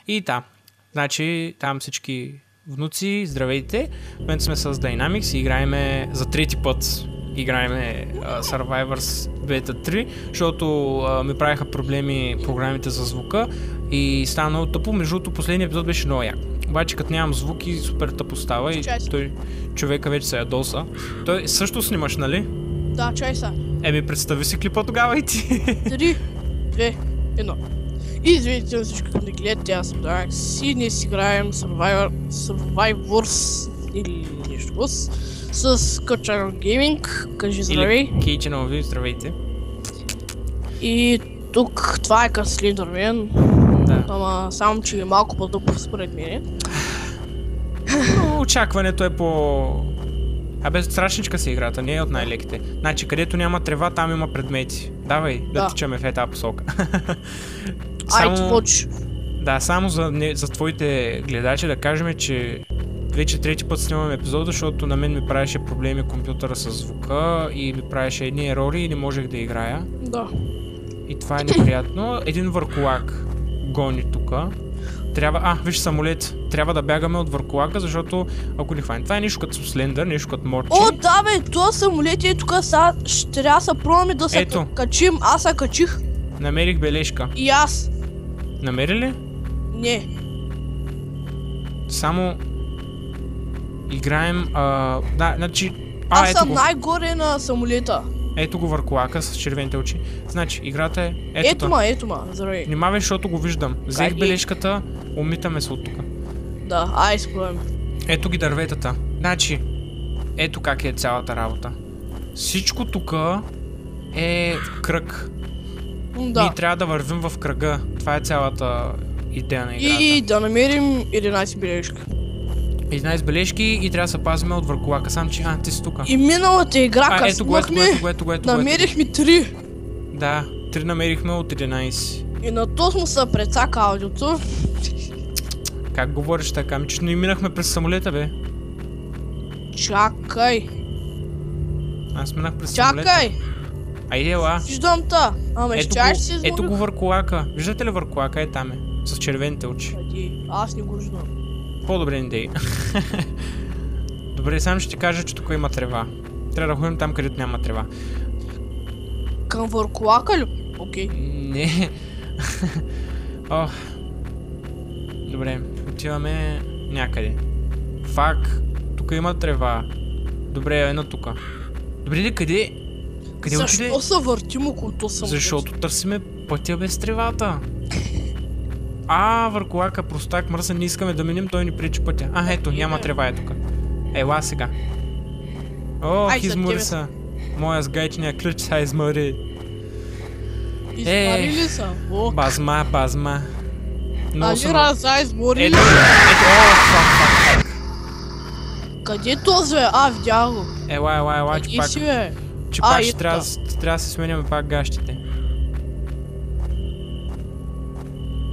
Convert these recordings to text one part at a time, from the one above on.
И значи там всички внуци, здравейте. В момента сме с Dynamics и играеме за трети път. Играеме Survivors Beta 3, защото ми правиха проблеми програмите за звука и стана много тъпо. Между другото, последният епизод беше много як. Обаче като нямам звук и супер тъпо става и той човека вече се ядоса. Той също снимаш, нали? Да, чай са. Представи си клипа тогава и ти. 3, 2, 1. И извините на всички, като не гледате, аз съм Dynamics и днес играем Survivors или нещо с Channel Gaming. Кажи здравей. Или Channel, здравейте. И тук това е Slenderman. Да. Ама само, че е малко по-тъпо според мен. Но очакването е по... страшничка си играта, не е от най-леките. Значи, където няма трева, там има предмети. Давай, да тичаме в тази посока. Айде, почи. Да, само за твоите гледачи да кажем, че вече трети път снимаме епизода, защото на мен ми правеше проблеми компютъра с звука и ми правеше едни ерори и не можех да играя. Да. И това е неприятно. Един върколак гони тука. Трябва... виж самолет. Трябва да бягаме от върколака, защото ако ни хване. Това е нещо като Слендър, нещо като Морчи. О, да бе, това самолет е тук, сега ще трябва да се пробваме да се качим. Аз се качих. Намерих бележка. И аз. Намери ли? Не. Само... играем... значи... Аз съм най-горе на самолета. Ето го върколака с червените очи. Значи, играта е... Ето ма, здравей. Внимавай, защото го виждам. Взех бележката, умитаме се от тук. Да, ай спорим. Ето ги дърветата. Значи, ето как е цялата работа. Всичко тук е кръг. Да. Ние трябва да вървим в кръга. Това е цялата идея на играта. И да намерим 11 бележки. 11 бележки и трябва да се пазиме от върколака. Сам че, ти си тук. И миналата игра намерихме 3. Да, 3 намерихме от 11. И на то сме се прецака аудиото. Как говориш така? Че не минахме през самолета, бе. Чакай. Аз минах през самолета. Чакай. Айде, ела. Виждам та. Ама ще се изморих. Ето го върколака. Виждате ли върколака? Е там е. С червените очи. Аз не го виждам. По-добре не дей. Добре, само ще ти кажа, че тук има трева. Трябва да ходим там, където няма трева. Към върколака ли? Окей. Не. Добре, отиваме някъде. Фак, тук има трева. Добре, едно тук. Добре, къде? Защо се въртим около то самолет? Защото търсиме пътя без тревата. Върколака, простак, мръсен, не искаме да минем, той ни пречи пътя. Ето, няма трева е тук. Ела сега. Измори са. Моя сгайчния ключ са измори. Измори ли са? Базма. Алира са измори. Ето, Къде е този, бе? Видях го. Ела, че пак. Че пак ще трябва да се сменяме пак гащите.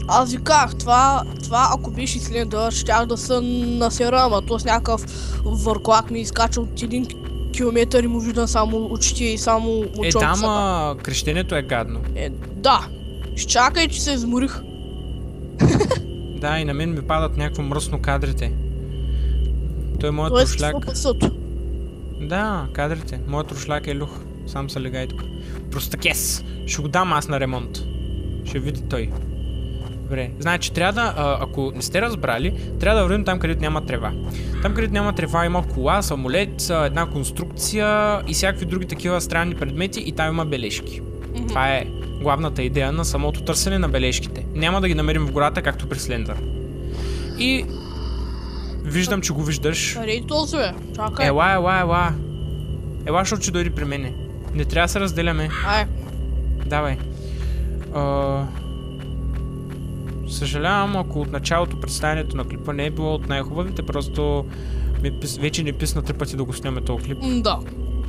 Аз ви казах, това ако беше Слендър, щях да се насера, ама то с някакъв върклак ми изкача от 1 километър и му виждам само очите и само мочонцата. крещението е гадно. Да. Чакай, че се изморих. Да, и на мен ми падат някакво мръсно кадрите. Той е моят трушлак. Да, кадрите. Моят трушлак е люх. Сам се легай тук. Простакес. Ще го дам аз на ремонт. Ще види той. Добре, значи трябва да, ако не сте разбрали, трябва да вървим там, където няма трева. Там, където няма трева, има кола, самолет, една конструкция и всякакви други такива странни предмети и там има бележки. Това е главната идея на самото търсене на бележките. Няма да ги намерим в гората, както при Слендър. И... виждам, че го виждаш. Къде е този, бе? Чакай. Ела, защото ще дойде при мене. Не трябва да се разделяме. Давай. Съжалявам, ако от началото представянето на клипа не е било от най-хубавите, просто вече не писна 3 пъти да го снимаме този клип. Да.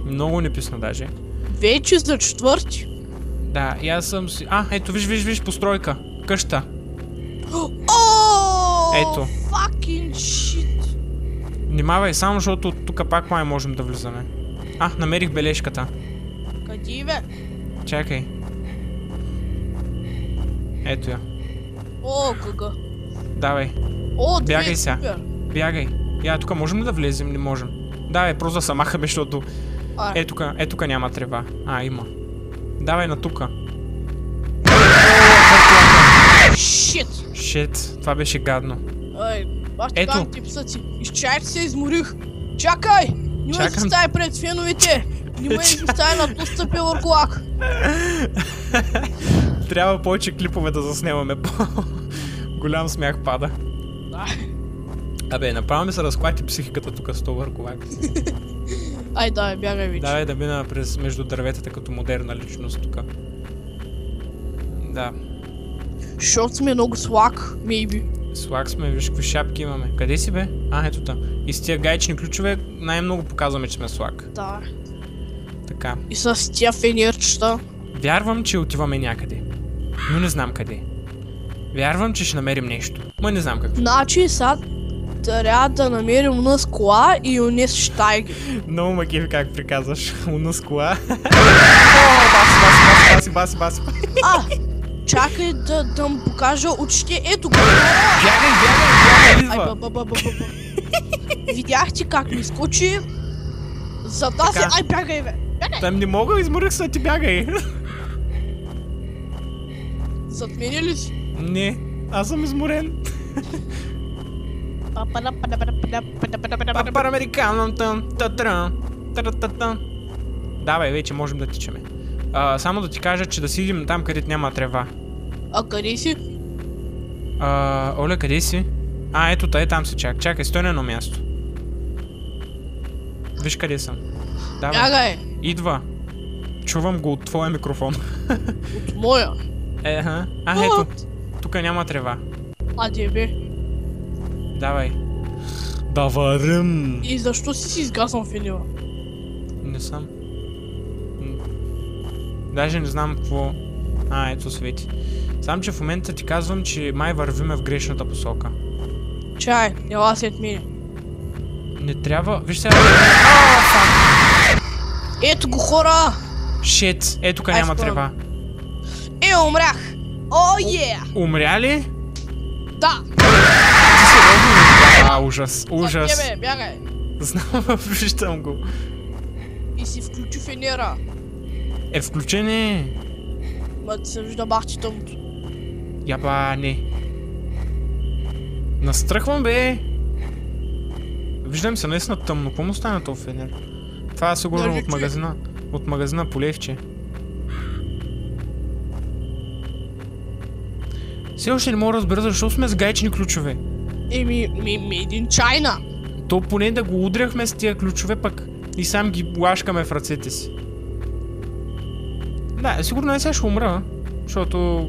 Много не писна даже. Вече за 4-ти. Да, и аз съм си... ето виж постройка. Къща. Ето. Fucking shit. Внимавай, само защото тук пак май можем да влизаме. Намерих бележката. Къде, бе? Чакай. Ето я. Кога? Давай. О, Бягай сега. супер. Бягай. Я тук можем ли да влезем? Не можем. Давай, просто да се махаме, защото... Е тука няма трева. Има. Давай на тука. Шит. Шит, това беше гадно. Ето. Изчакай се, изморих. Чакай! Нима се стави пред феновете. Нима се стави на тустъпи върклак. Трябва повече клипове да заснемаме. Голям смях пада. Абе, направо ми се разклати психиката тук с този върклак. Ай, давай, бягай вече. Давай да мина между дърветата като модерна личност тук. Да. Защото сме много слак, maybe. Слак сме, виж какви шапки имаме. Къде си бе? Ето та. И с тия гаечни ключове най-много показваме, че сме слак. Да. Така. И с тия фенерчета. Вярвам, че отиваме някъде. Но не знам къде. Вярвам, че ще намерим нещо. Но не знам какво. Значи сега трябва да намерим унъс кола и унес щайги. Много макив как приказваш. Унъс кола. Баси. Чакай да му покажа очите. Ето го. Бягай. Видяхте как ми скочи? За тази... Ай, бягай, бе. Там не мога, изморих се, ти бягай. Зад мене ли си? Не, аз съм изморен. Давай, вече можем да тичаме. Само да ти кажа, че да си идем там, където няма трева. Къде си? Оле, къде си? Ето там си чакай, стой на едно място. Виж къде съм. Давай. Бягай. Идва. Чувам го от твоя микрофон. От моя? Ето. Тук няма трева. Бе. Давай. Да варим. И защо си изгаснал фенила? Не съм. Даже не знам какво... ето свети. Сам, че в момента ти казвам, че май вървиме в грешната посока. Чай, ела след мене. Не трябва... Виж сега... Ето го, хора! Шит, ето тук няма трева. Умрях! Умря ли? Да! Ти сериозно? Ужас. Бе, бягай! Знам, виждам го. И си включи фенера. Включен е. Ма ти се вижда бахти тъмто. Не. Настръхвам, бе. Виждам се наистина тъмно. Какво му стане този фенер? Това е сигурно от магазина Полевче. Все още не мога да разбера защо сме с гаечни ключове. Made in China. То поне да го удряхме с тия ключове, пък и сам ги лашкаме в ръцете си. Да, сигурно сега ще умра, защото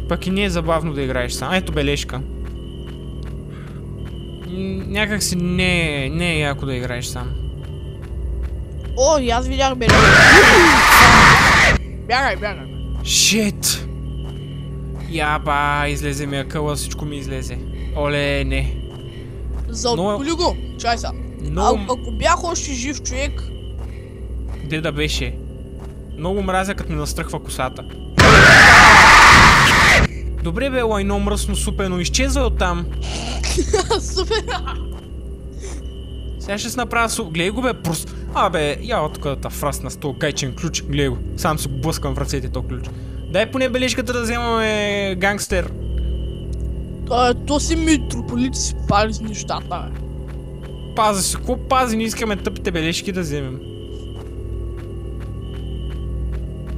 пък и не е забавно да играеш сам. Ето бележка. Някак си не е яко да играеш сам. И аз видях бележка. Бягай. Шит! Излезе ми акъла, всичко ми излезе. Оле, не. Заотполи го, чай са. Ако бях още жив човек... Де да беше? Много мразя, като ми настръхва косата. Добре бе, едно мръсно супено, изчезва оттам. Супер! Сега ще се направя гледай го бе, просто... я тук да фрасна с този гайчен ключ, гледай го. Сам си го блъскам в ръцете този ключ. Дай поне бележката да вземаме гангстер. То си митрополит си пали с нещата, бе. Пази си, какво пази? Не искаме тъпите бележки да вземем.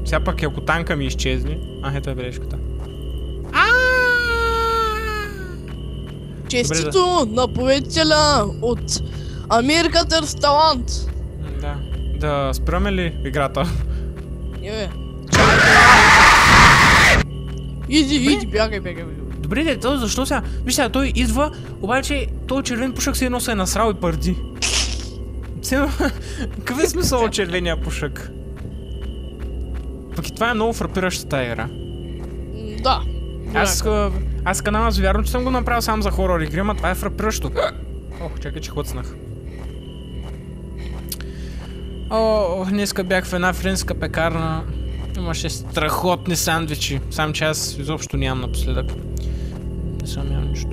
Сега пък ако танка ми изчезне... ето е бележката. Честито на победителя от Америка Търс Талант. Да спираме ли играта? Не бе. Иди, бягай. Добре де, защо сега? Виж сега, той идва, обаче той червен пушък се едно се е насрал и пърди. Какъв е смисъл от червения пушък? Пък и това е много фрапиращата игра. Да. Аз канала вярно, че съм го направил само за хорор игри, ама това е фрапиращо. Чакай, че хлъцнах. Днеска бях в една френска пекарна. Имаше страхотни сандвичи. Сам че аз изобщо нямам напоследък. съм ял нищо.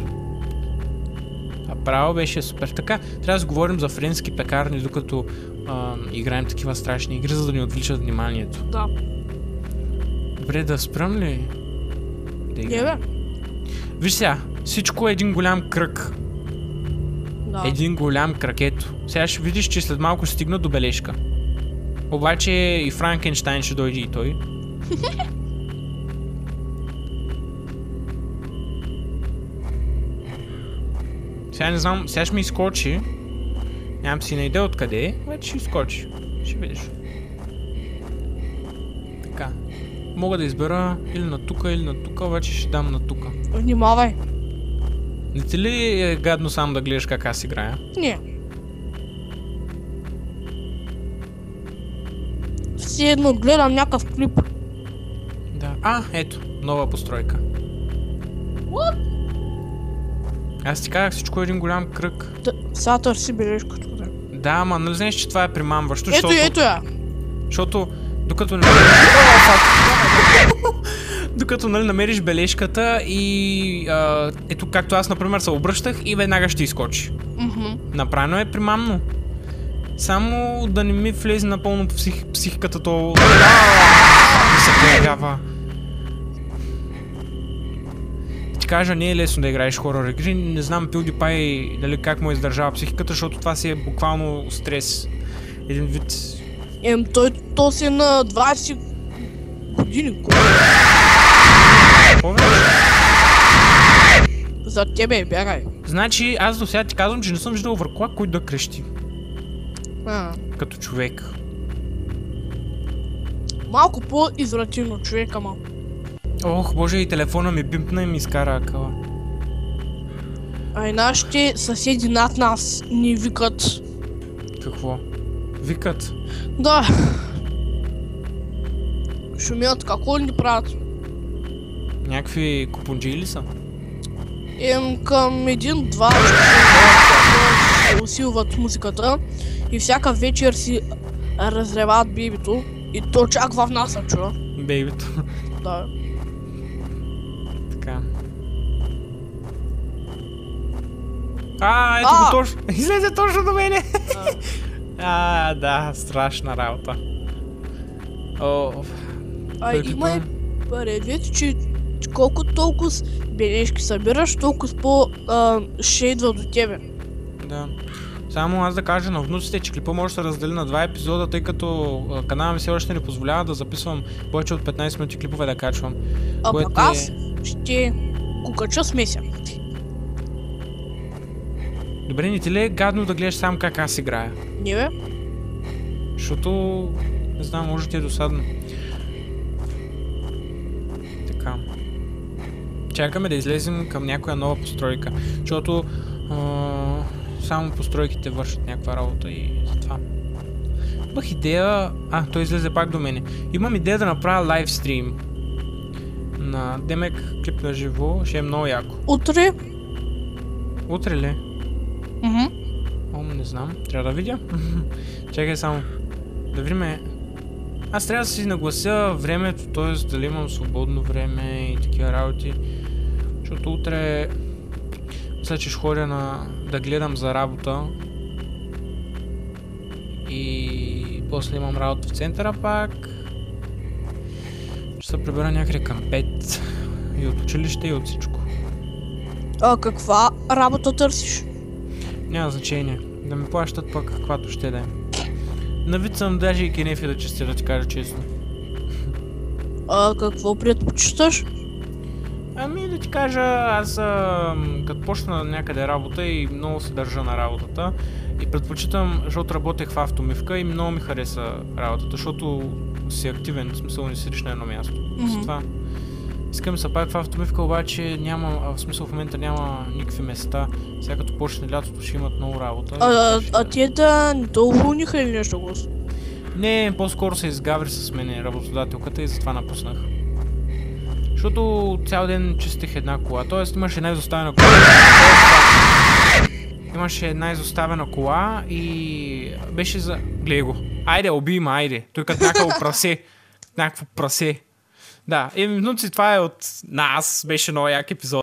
А право беше супер. Така, трябва да говорим за френски пекарни, докато играем такива страшни игри, за да ни отвличат вниманието. Да. Добре, да спрем ли? Да Не, бе. Виж сега, всичко е един голям кръг. Да. Един голям кръг, ето. Сега ще видиш, че след малко ще стигна до бележка. Обаче и Франкенщайн ще дойде и той. Сега не знам, сега ще ми изкочи. Нямам си найде откъде е, вече ще изкочи. Ще видиш. Така. Мога да избера или на тука, или на тука, обаче ще дам на тука. Внимавай. Не ти ли е гадно само да гледаш как аз играя? Не. Все едно гледам някакъв клип. Да. А, ето, нова постройка. What? Аз ти казах, всичко е един голям кръг. Сега търси бележката. Да, ама нали знаеш, че това е примамващо, Ето, ето я. Защото докато не докато нали, намериш бележката и ето както аз например се обръщах и веднага ще изкочи. Направено е примамно. Само да не ми влезе напълно по психиката то да се появява. Ти кажа, не е лесно да играеш хорор игри, не знам PewDiePie дали как му издържава психиката, защото това си е буквално стрес. Един вид... Той си е на 20 години. Повече? За тебе, бягай. Значи аз до сега ти казвам, че не съм виждал върклак, който да крещи. Като човек. Малко по-извратено човек, ама. Ох, боже, и телефона ми бимпна и ми изкара акъла. А и нашите съседи над нас ни викат. Какво? Викат? Да. Шумят, какво ли ни правят? Някакви купунджи ли са? Към един-два се усилват музиката и всяка вечер си разреват бебито и то чак в нас се чува. Бейбито. Да. Така. Ето го точно. Излезе точно до мене. Да, страшна работа. Имай предвид, че колкото толкова бележки събираш, толкова ще идва до тебе. Да. Само аз да кажа на внуците, че клипа може да се раздели на 2 епизода, тъй като канала ми все още не позволява да записвам повече от 15 минути клипове да качвам. Пък аз ще го кача с меся. Добре, не ти ли е гадно да гледаш сам как аз играя? Не бе. Защото, не знам, може ти е досадно. Така. Чакаме да излезем към някоя нова постройка, защото само постройките вършат някаква работа и затова. Имах идея... той излезе пак до мене. Имам идея да направя лайвстрим на Демек клип на живо, ще е много яко. Утре? Утре ли? Не знам, трябва да видя. Чакай само да видим. Аз трябва да си наглася времето, т.е. дали имам свободно време и такива работи. Защото утре мисля, че ще ходя да гледам за работа. И после имам работа в центъра пак. Ще се прибера някъде към 5. И от училище и от всичко. Каква работа търсиш? Няма значение. Да ми плащат пък каквато ще да е. Навид съм даже и кенефи да чести, да ти кажа честно. Какво предпочиташ? Да ти кажа, аз като почна някъде работа и много се държа на работата и предпочитам, защото работех в автомивка и много ми хареса работата, защото си активен, в смисъл не седиш на едно място. Затова искам се пак в автомивка, обаче няма, в смисъл в момента няма никакви места. Сега като почне лятото ще имат много работа. Те да не те уволниха или нещо го? Не, по-скоро се изгаври с мене работодателката и затова напуснах. Защото цял ден чистих една кола, т.е. имаше една изоставена кола. Имаше една изоставена кола и беше за... Гледай го. Айде, убий ма, айде. Той като някакво прасе. Някакво прасе. Да, внуци, това е от нас. Беше много як епизод.